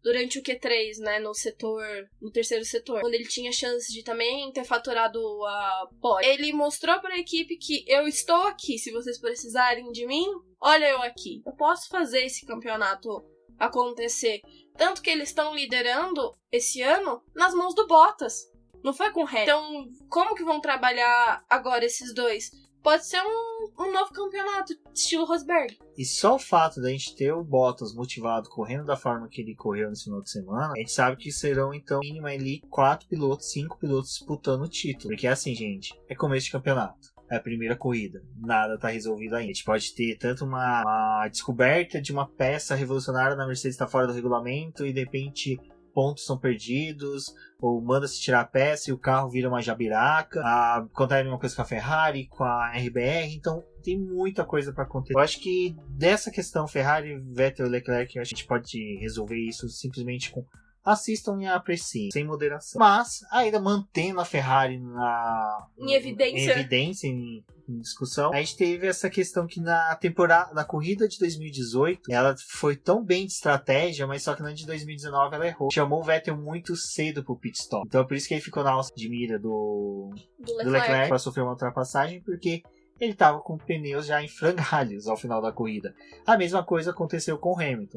durante o Q3, né, no terceiro setor, quando ele tinha chance de também ter faturado a pole. Ele mostrou para a equipe que eu estou aqui, se vocês precisarem de mim, olha eu aqui. Eu posso fazer esse campeonato acontecer. Tanto que eles estão liderando esse ano nas mãos do Bottas. Não foi com o Hamilton. Então, como que vão trabalhar agora esses dois? Pode ser um novo campeonato, estilo Rosberg. E só o fato da gente ter o Bottas motivado, correndo da forma que ele correu nesse final de semana, a gente sabe que serão, então, mínimo ali 4 pilotos, 5 pilotos disputando o título. Porque é assim, gente, é começo de campeonato. É a primeira corrida. Nada tá resolvido ainda. A gente pode ter tanto uma descoberta de uma peça revolucionária na Mercedes tá fora do regulamento e de repente pontos são perdidos, ou manda-se tirar a peça e o carro vira uma jabiraca. Acontece uma coisa com a Ferrari, com a RBR, então tem muita coisa para acontecer. Eu acho que dessa questão Ferrari, Vettel e Leclerc, a gente pode resolver isso simplesmente com assistam e apreciem, sem moderação. Mas, ainda mantendo a Ferrari em evidência, em discussão, a gente teve essa questão que na corrida de 2018, ela foi tão bem de estratégia, mas só que na de 2019 ela errou. Chamou o Vettel muito cedo pro pit stop. Então, por isso que ele ficou na alça de mira do Leclerc para sofrer uma ultrapassagem, porque ele estava com pneus já em frangalhos ao final da corrida. A mesma coisa aconteceu com o Hamilton.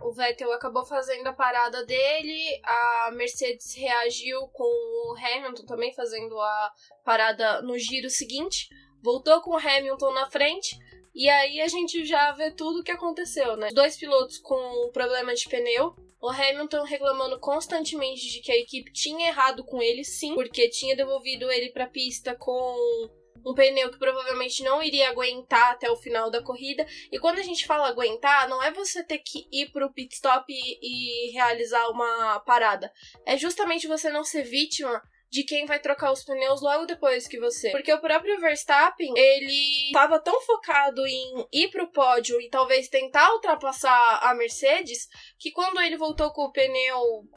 O Vettel acabou fazendo a parada dele, a Mercedes reagiu com o Hamilton também fazendo a parada no giro seguinte, voltou com o Hamilton na frente, e aí a gente já vê tudo o que aconteceu, né? Os dois pilotos com problema de pneu, o Hamilton reclamando constantemente de que a equipe tinha errado com ele, sim, porque tinha devolvido ele para a pista com um pneu que provavelmente não iria aguentar até o final da corrida. E quando a gente fala aguentar, não é você ter que ir pro pit stop e realizar uma parada. É justamente você não ser vítima de quem vai trocar os pneus logo depois que você. Porque o próprio Verstappen, ele estava tão focado em ir pro pódio e talvez tentar ultrapassar a Mercedes, que quando ele voltou com o pneu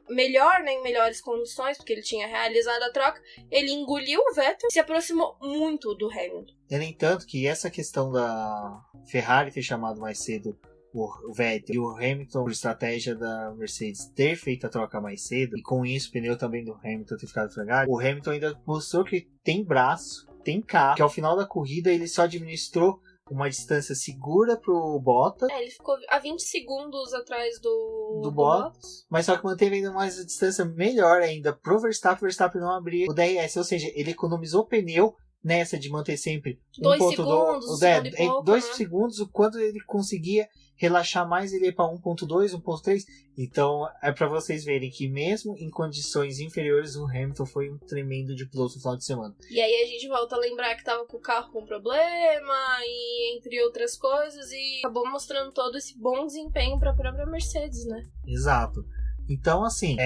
melhor, né, em melhores condições, porque ele tinha realizado a troca, ele engoliu o Vettel e se aproximou muito do Hamilton. No entanto, que essa questão da Ferrari ter chamado mais cedo o Vettel e o Hamilton, por estratégia da Mercedes, ter feito a troca mais cedo, e com isso o pneu também do Hamilton ter ficado frangado, o Hamilton ainda mostrou que tem braço, tem carro, que ao final da corrida ele só administrou uma distância segura pro Bottas. Ele ficou a 20 segundos atrás do Bottas, mas só que manteve ainda mais a distância melhor ainda pro Verstappen. O Verstappen não abria o DRS, ou seja, ele economizou pneu nessa de manter sempre 2 segundos, 2 segundos, o quanto ele conseguia relaxar mais, ele ia para 1.2, 1.3. Então é para vocês verem que mesmo em condições inferiores o Hamilton foi um tremendo de piloto no final de semana. E aí a gente volta a lembrar que tava com o carro com problema e entre outras coisas, e acabou mostrando todo esse bom desempenho para a própria Mercedes, né? Exato. Então, assim,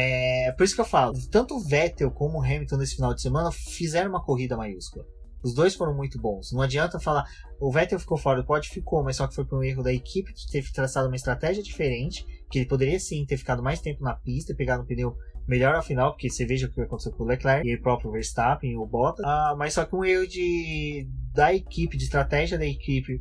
por isso que eu falo, tanto o Vettel como o Hamilton nesse final de semana fizeram uma corrida maiúscula. Os dois foram muito bons. Não adianta falar, o Vettel ficou fora do pódio, ficou, mas só que foi por um erro da equipe de ter traçado uma estratégia diferente, que ele poderia sim ter ficado mais tempo na pista e pegado um pneu melhor ao final, porque você veja o que aconteceu com o Leclerc e o próprio Verstappen e o Bottas. Mas só que um erro da equipe, de estratégia da equipe,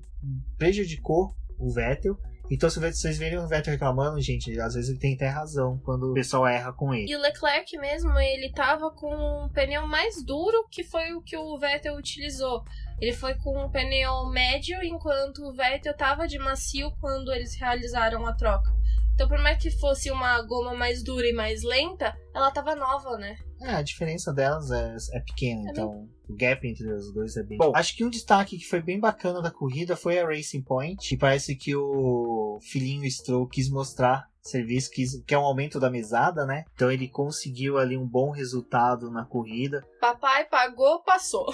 prejudicou o Vettel. Então, se vocês verem o Vettel reclamando, gente, às vezes ele tem até razão quando o pessoal erra com ele. E o Leclerc mesmo, ele tava com um pneu mais duro, que foi o que o Vettel utilizou. Ele foi com um pneu médio, enquanto o Vettel tava de macio quando eles realizaram a troca. Então, por mais que fosse uma goma mais dura e mais lenta, ela tava nova, né? A diferença delas é pequena, então o gap entre os dois é bem... Bom, acho que um destaque que foi bem bacana da corrida foi a Racing Point, que parece que o filhinho Stroll quis mostrar serviço, que é um aumento da mesada, né? Então ele conseguiu ali um bom resultado na corrida. Papai pagou, passou.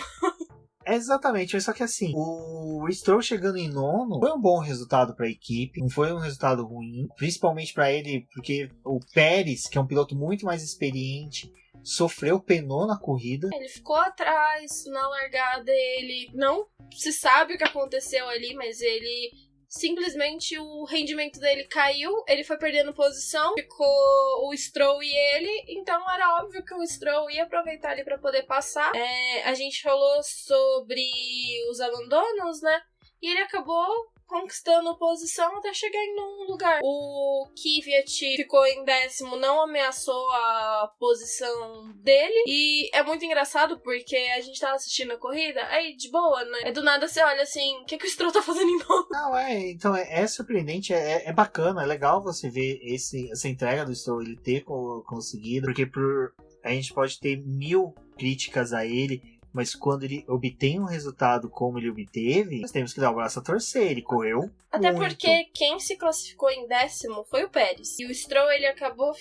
Exatamente, mas só que assim, o Stroll chegando em nono foi um bom resultado para a equipe, não foi um resultado ruim, principalmente para ele, porque o Pérez, que é um piloto muito mais experiente, sofreu, penou na corrida. Ele ficou atrás na largada, ele não se sabe o que aconteceu ali, mas ele simplesmente o rendimento dele caiu, ele foi perdendo posição, ficou o Stroll e ele, então era óbvio que o Stroll ia aproveitar ali para poder passar. A gente falou sobre os abandonos, né? E ele acabou conquistando posição até chegar em um lugar. O Kvyat ficou em 10º, não ameaçou a posição dele. E é muito engraçado porque a gente tava assistindo a corrida, aí de boa, né? Do nada você olha assim, o que o Stroll tá fazendo em novo? Não, então é surpreendente, é bacana, é legal você ver essa entrega do Stroll, ele ter conseguido, porque a gente pode ter 1000 críticas a ele, mas quando ele obtém um resultado como ele obteve, nós temos que dar o braço a torcer. Ele correu Até muito. porque quem se classificou em 10º foi o Pérez. E o Stroll, ele acabou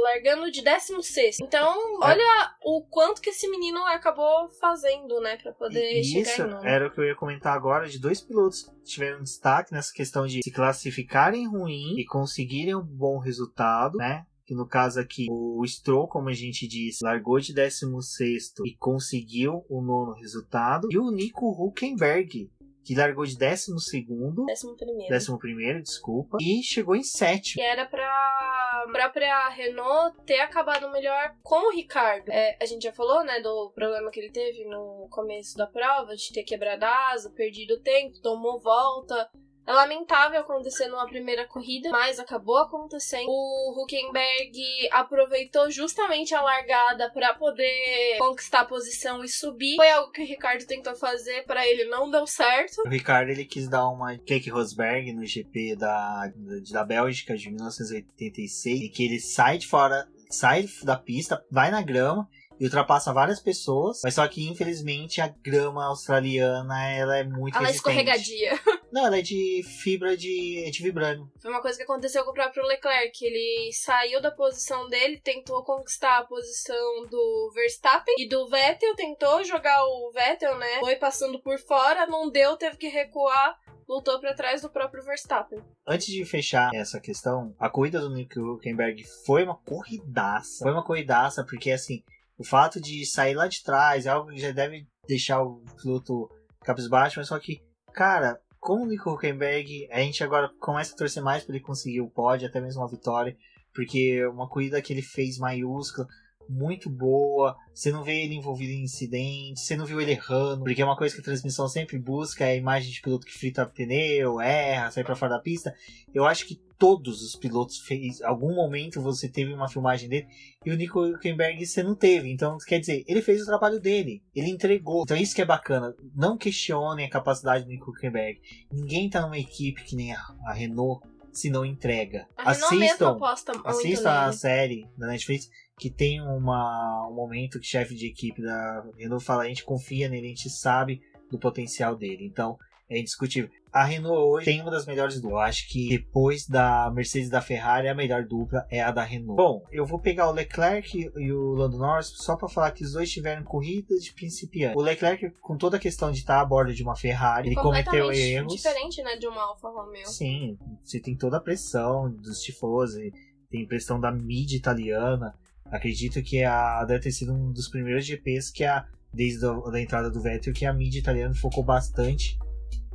largando de 16º. Então, olha o quanto que esse menino acabou fazendo, né? Pra poder chegar Isso em nono. era o que eu ia comentar agora, de 2 pilotos que tiveram destaque nessa questão de se classificarem ruim e conseguirem um bom resultado, né? Que no caso aqui, o Stroll, como a gente disse, largou de 16º e conseguiu o 9º resultado. E o Nico Hülkenberg, que largou de 12º, 11º, desculpa, e chegou em 7º. E era pra própria Renault ter acabado melhor com o Ricciardo. A gente já falou, né, do problema que ele teve no começo da prova, de ter quebrado a asa, perdido tempo, tomou volta. É lamentável acontecer numa primeira corrida, mas acabou acontecendo. O Hülkenberg aproveitou justamente a largada para poder conquistar a posição e subir. Foi algo que o Ricciardo tentou fazer, para ele não deu certo. O Ricciardo, ele quis dar uma Keke Rosberg no GP da Bélgica de 1986, em que ele sai da pista, vai na grama e ultrapassa várias pessoas, mas só que infelizmente a grama australiana ela é muito resistente. Ela é escorregadia. Não, ela é de fibra de vibrânio. Foi uma coisa que aconteceu com o próprio Leclerc. Ele saiu da posição dele, tentou conquistar a posição do Verstappen e do Vettel, tentou jogar o Vettel, né? Foi passando por fora, não deu, teve que recuar, voltou pra trás do próprio Verstappen. Antes de fechar essa questão, a corrida do Nico Hülkenberg foi uma corridaça. Foi uma corridaça porque, assim, o fato de sair lá de trás é algo que já deve deixar o piloto cabisbaixo, mas só que, cara, como o Nico Hülkenberg, a gente agora começa a torcer mais para ele conseguir o pódio, até mesmo uma vitória, porque uma corrida que ele fez maiúscula, muito boa, você não vê ele envolvido em incidentes, você não viu ele errando, porque é uma coisa que a transmissão sempre busca, é a imagem de piloto que frita pneu, erra, sai para fora da pista. Eu acho que todos os pilotos fez, algum momento você teve uma filmagem dele, e o Nico Hülkenberg você não teve, então quer dizer, ele fez o trabalho dele, ele entregou, então isso que é bacana, não questionem a capacidade do Nico Hülkenberg, ninguém tá numa equipe que nem a Renault se não entrega. A Renault mesmo aposta muito assistam a nele. série da Netflix, que tem um momento que o chefe de equipe da Renault fala, a gente confia nele, a gente sabe do potencial dele, então é indiscutível. A Renault hoje tem uma das melhores duplas. Eu acho que depois da Mercedes e da Ferrari, a melhor dupla é a da Renault. Bom, eu vou pegar o Leclerc e o Lando Norris só para falar que os dois tiveram corridas de principiante. O Leclerc, com toda a questão de estar a bordo de uma Ferrari, ele cometeu erros. Diferente, né, de uma Alfa Romeo. Sim, você tem toda a pressão dos tifosi, tem pressão da mídia italiana. Acredito que deve ter sido um dos primeiros GPs que desde a entrada do Vettel, que a mídia italiana focou bastante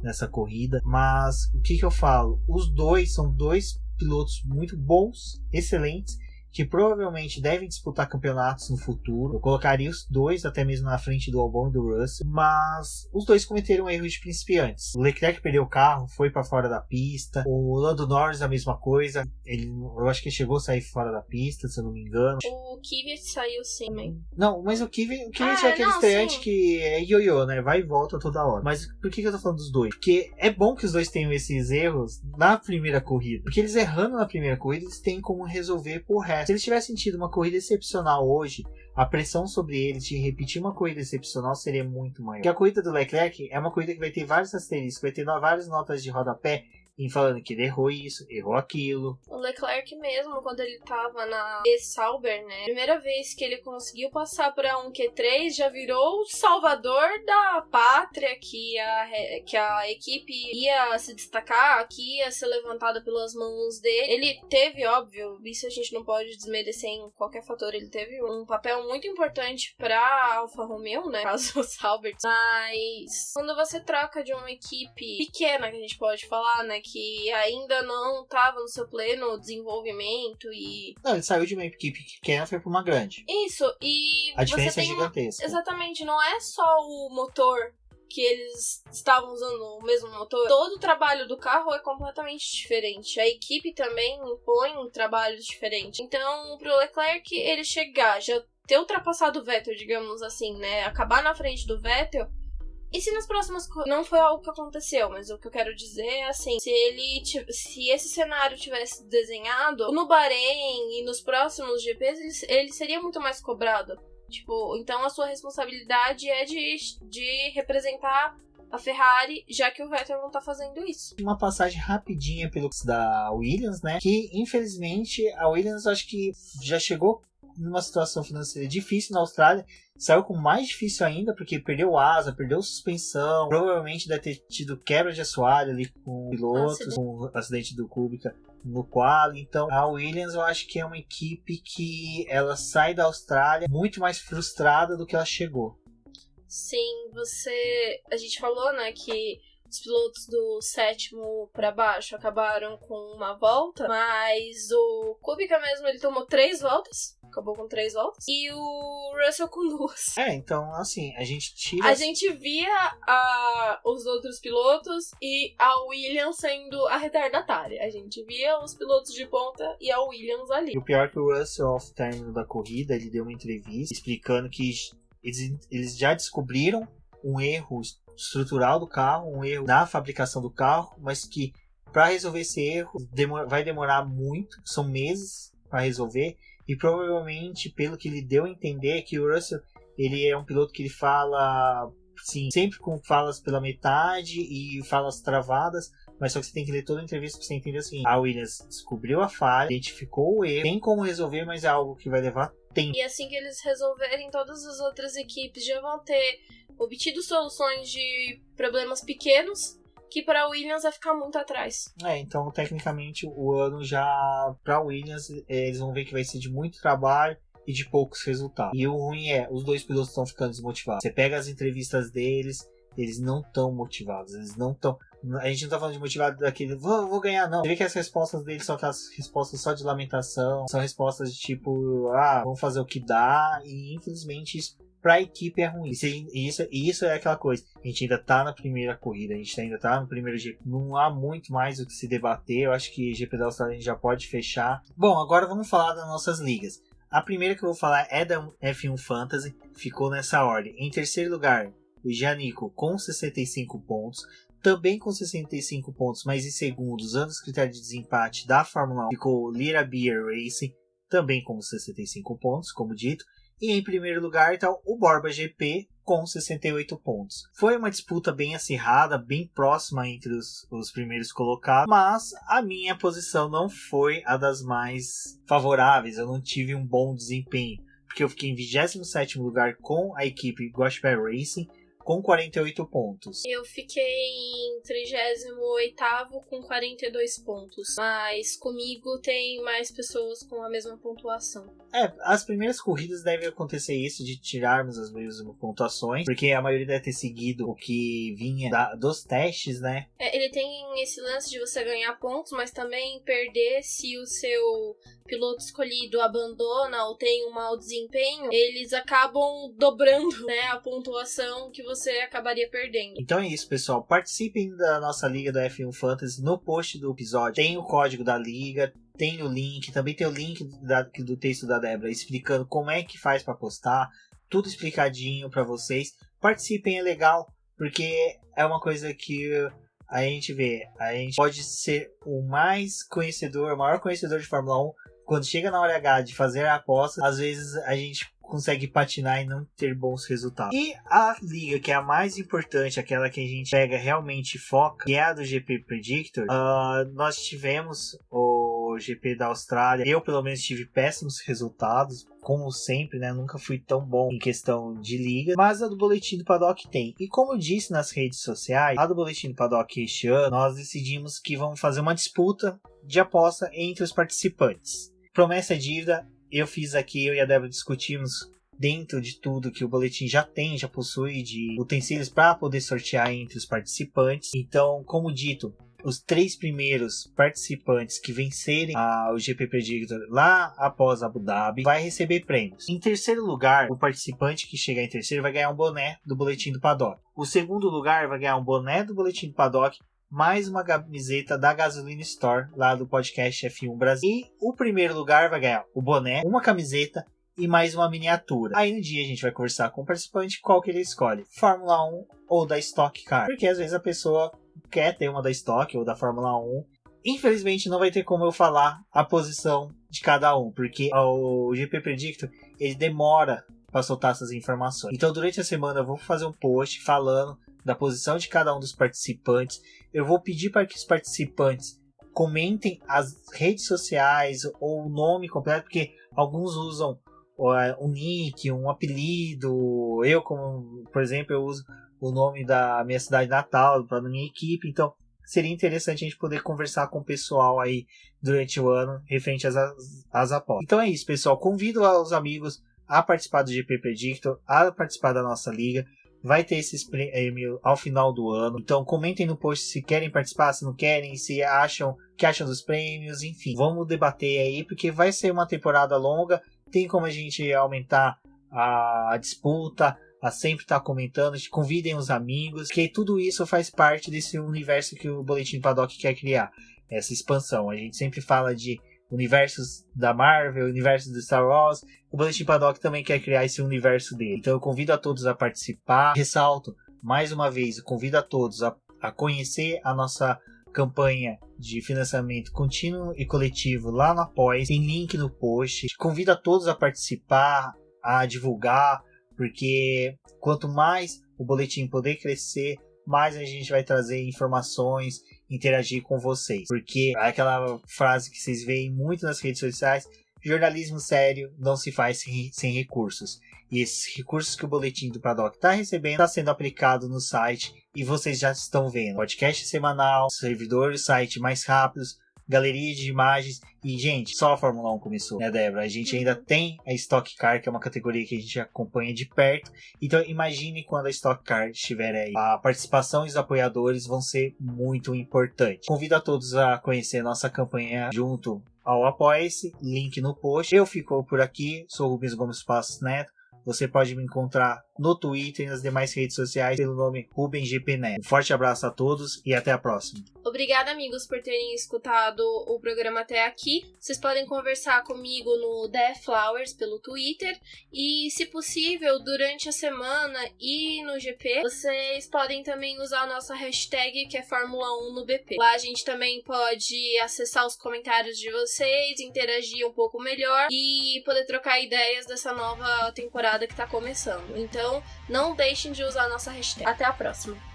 nessa corrida, mas o que eu falo? Os dois são dois pilotos muito bons, excelentes, que provavelmente devem disputar campeonatos no futuro. Eu colocaria os dois até mesmo na frente do Albon e do Russell, mas os dois cometeram erros de principiantes. O Leclerc perdeu o carro, foi para fora da pista. O Lando Norris a mesma coisa. Eu acho que ele chegou a sair fora da pista, se eu não me engano. O Kvyat saiu sim, né? Não, mas o Kvyat é aquele estreante que é ioiô, né? Vai e volta toda hora. Mas por que eu tô falando dos dois? Porque é bom que os dois tenham esses erros na primeira corrida. Porque eles errando na primeira corrida, eles têm como resolver por resto. Se eles tivessem tido uma corrida excepcional hoje, a pressão sobre eles de repetir uma corrida excepcional seria muito maior. Porque a corrida do Leclerc é uma corrida que vai ter vários asteriscos, vai ter várias notas de rodapé em falando que ele errou isso, errou aquilo. O Leclerc mesmo, quando ele tava na Sauber, né? Primeira vez que ele conseguiu passar pra um Q3, já virou o salvador da pátria, que a equipe ia se destacar, que ia ser levantada pelas mãos dele. Ele teve, óbvio, isso a gente não pode desmerecer em qualquer fator, ele teve um papel muito importante pra Alfa Romeo, né? Caso o Sauber. Mas quando você troca de uma equipe pequena, que a gente pode falar, né? Que ainda não estava no seu pleno desenvolvimento e... Não, ele saiu de uma equipe pequena e foi para uma grande. Isso, e... A diferença é gigantesca. Exatamente, não é só o motor que eles estavam usando o mesmo motor. Todo o trabalho do carro é completamente diferente. A equipe também impõe trabalhos diferentes. Então, pro Leclerc, ele chegar, já ter ultrapassado o Vettel, digamos assim, né? Acabar na frente do Vettel. E se nas próximas... Não foi algo que aconteceu, mas o que eu quero dizer é assim, se esse cenário tivesse desenhado no Bahrein e nos próximos GPs, ele seria muito mais cobrado. Tipo, então a sua responsabilidade é de representar a Ferrari, já que o Vettel não tá fazendo isso. Uma passagem rapidinha pelo da Williams, né? Que, infelizmente, a Williams acho que já chegou numa situação financeira difícil na Austrália. Saiu com mais difícil ainda, porque perdeu asa, perdeu suspensão. Provavelmente deve ter tido quebra de assoalho ali com pilotos, com o acidente do Kubica no quali. Então, a Williams eu acho que é uma equipe que ela sai da Austrália muito mais frustrada do que ela chegou. Sim, a gente falou, né, que os pilotos do 7º pra baixo acabaram com uma volta, mas o Kubica mesmo, ele tomou 3 voltas, acabou com 3 voltas, e o Russell com 2. Então, assim, a gente tira... A gente via os outros pilotos e a Williams sendo a retardatária. A gente via os pilotos de ponta e a Williams ali. E o pior é que o Russell, ao término da corrida, ele deu uma entrevista explicando que eles já descobriram um erro estrutural do carro, um erro na fabricação do carro, mas que para resolver esse erro vai demorar muito, são meses para resolver, e provavelmente, pelo que ele deu a entender, que o Russell, ele é um piloto que ele fala, sim, sempre com falas pela metade e falas travadas, mas só que você tem que ler toda a entrevista para você entender assim, a Williams descobriu a falha, identificou o erro, tem como resolver, mas é algo que vai levar tempo. E assim que eles resolverem, todas as outras equipes já vão ter obtido soluções de problemas pequenos, que para a Williams vai ficar muito atrás. Então, tecnicamente, o ano já, para a Williams, eles vão ver que vai ser de muito trabalho e de poucos resultados. E o ruim os dois pilotos estão ficando desmotivados. Você pega as entrevistas deles, eles não estão motivados, eles não estão... A gente não tá falando de motivado daquele, vou ganhar, não. Você vê que as respostas deles são aquelas respostas só de lamentação, são respostas de tipo, vamos fazer o que dá, e infelizmente isso pra equipe é ruim. Isso é aquela coisa, a gente ainda tá na primeira corrida, a gente ainda tá no primeiro GP, não há muito mais o que se debater, eu acho que GP da Austrália a gente já pode fechar. Bom, agora vamos falar das nossas ligas. A primeira que eu vou falar é da F1 Fantasy, ficou nessa ordem. Em terceiro lugar, o Giannico com 65 pontos. Também com 65 pontos, mas em segundo, usando os critérios de desempate da Fórmula 1, ficou Lira Beer Racing, também com 65 pontos, como dito. E em primeiro lugar está o Borba GP, com 68 pontos. Foi uma disputa bem acirrada, bem próxima entre os primeiros colocados, mas a minha posição não foi a das mais favoráveis, eu não tive um bom desempenho, porque eu fiquei em 27º lugar com a equipe Gospel Racing, com 48 pontos. Eu fiquei em 38º com 42 pontos. Mas comigo tem mais pessoas com a mesma pontuação. As primeiras corridas deve acontecer isso, de tirarmos as mesmas pontuações, porque a maioria deve ter seguido o que vinha dos testes, né? Ele tem esse lance de você ganhar pontos, mas também perder se o seu piloto escolhido abandona ou tem um mau desempenho, eles acabam dobrando, né, a pontuação que você acabaria perdendo. Então é isso, pessoal. Participem da nossa liga da F1 Fantasy. No post do episódio tem o código da liga, tem o link, também tem o link do texto da Débora explicando como é que faz para postar, tudo explicadinho para vocês. Participem, é legal, porque é uma coisa que a gente vê, a gente pode ser o mais conhecedor, o maior conhecedor de Fórmula 1. Quando chega na hora H de fazer a aposta, às vezes a gente consegue patinar e não ter bons resultados. E a liga que é a mais importante, aquela que a gente pega realmente foca, que é a do GP Predictor, nós tivemos o GP da Austrália. Eu pelo menos tive péssimos resultados, como sempre, né? Nunca fui tão bom em questão de liga, mas a do Boletim do Paddock tem. E como eu disse nas redes sociais, a do Boletim do Paddock este ano, nós decidimos que vamos fazer uma disputa de aposta entre os participantes. Promessa é dívida. Eu e a Débora discutimos dentro de tudo que o boletim já possui de utensílios para poder sortear entre os participantes. Então, como dito, os 3 primeiros participantes que vencerem o GP Predictor lá após Abu Dhabi vai receber prêmios. Em terceiro lugar, o participante que chegar em terceiro vai ganhar um boné do Boletim do Paddock. O segundo lugar vai ganhar um boné do Boletim do Paddock, mais uma camiseta da Gasolina Store, lá do podcast F1 Brasil. E o primeiro lugar vai ganhar o boné, uma camiseta e mais uma miniatura. Aí no dia a gente vai conversar com o participante qual que ele escolhe, Fórmula 1 ou da Stock Car. Porque às vezes a pessoa quer ter uma da Stock ou da Fórmula 1. Infelizmente não vai ter como eu falar a posição de cada um, porque o GP Predictor ele demora para soltar essas informações. Então, durante a semana eu vou fazer um post falando da posição de cada um dos participantes. Eu vou pedir para que os participantes comentem as redes sociais ou o nome completo, porque alguns usam um nick, um apelido. Eu, como por exemplo, eu uso o nome da minha cidade natal para minha equipe. Então, seria interessante a gente poder conversar com o pessoal aí durante o ano, referente às apostas. Então é isso, pessoal. Convido os amigos a participar do GP Predictor, a participar da nossa liga. Vai ter esses prêmios ao final do ano. Então comentem no post se querem participar, se não querem, se acham, que acham dos prêmios, enfim. Vamos debater aí, porque vai ser uma temporada longa. Tem como a gente aumentar a disputa, a sempre estar comentando. Convidem os amigos, que tudo isso faz parte desse universo que o Boletim Paddock quer criar. Essa expansão. A gente sempre fala de universos da Marvel, universos do Star Wars. O Boletim Paddock também quer criar esse universo dele. Então eu convido a todos a participar. Ressalto, mais uma vez, eu convido a todos a conhecer a nossa campanha de financiamento contínuo e coletivo lá no Apoia. Tem link no post. Convido a todos a participar, a divulgar, porque quanto mais o boletim poder crescer, mais a gente vai trazer informações, interagir com vocês. Porque é aquela frase que vocês veem muito nas redes sociais: jornalismo sério não se faz sem recursos. E esses recursos que o Boletim do Paddock está recebendo está sendo aplicado no site e vocês já estão vendo. Podcast semanal, servidores, site mais rápidos, galeria de imagens. E, gente, só a Fórmula 1 começou, né, Débora? A gente ainda tem a Stock Car, que é uma categoria que a gente acompanha de perto. Então, imagine quando a Stock Car estiver aí. A participação e os apoiadores vão ser muito importantes. Convido a todos a conhecer nossa campanha junto ao Apoia-se, link no post. Eu fico por aqui, sou o Rubens Gomes Passos Neto. Você pode me encontrar no Twitter e nas demais redes sociais pelo nome RubensGPNet. Um forte abraço a todos e até a próxima. Obrigada, amigos, por terem escutado o programa até aqui. Vocês podem conversar comigo no The Flowers pelo Twitter. E, se possível, durante a semana e no GP, vocês podem também usar a nossa hashtag, que é Fórmula 1 no BP. Lá a gente também pode acessar os comentários de vocês, interagir um pouco melhor e poder trocar ideias dessa nova temporada que tá começando. Então, não deixem de usar a nossa hashtag. Até a próxima!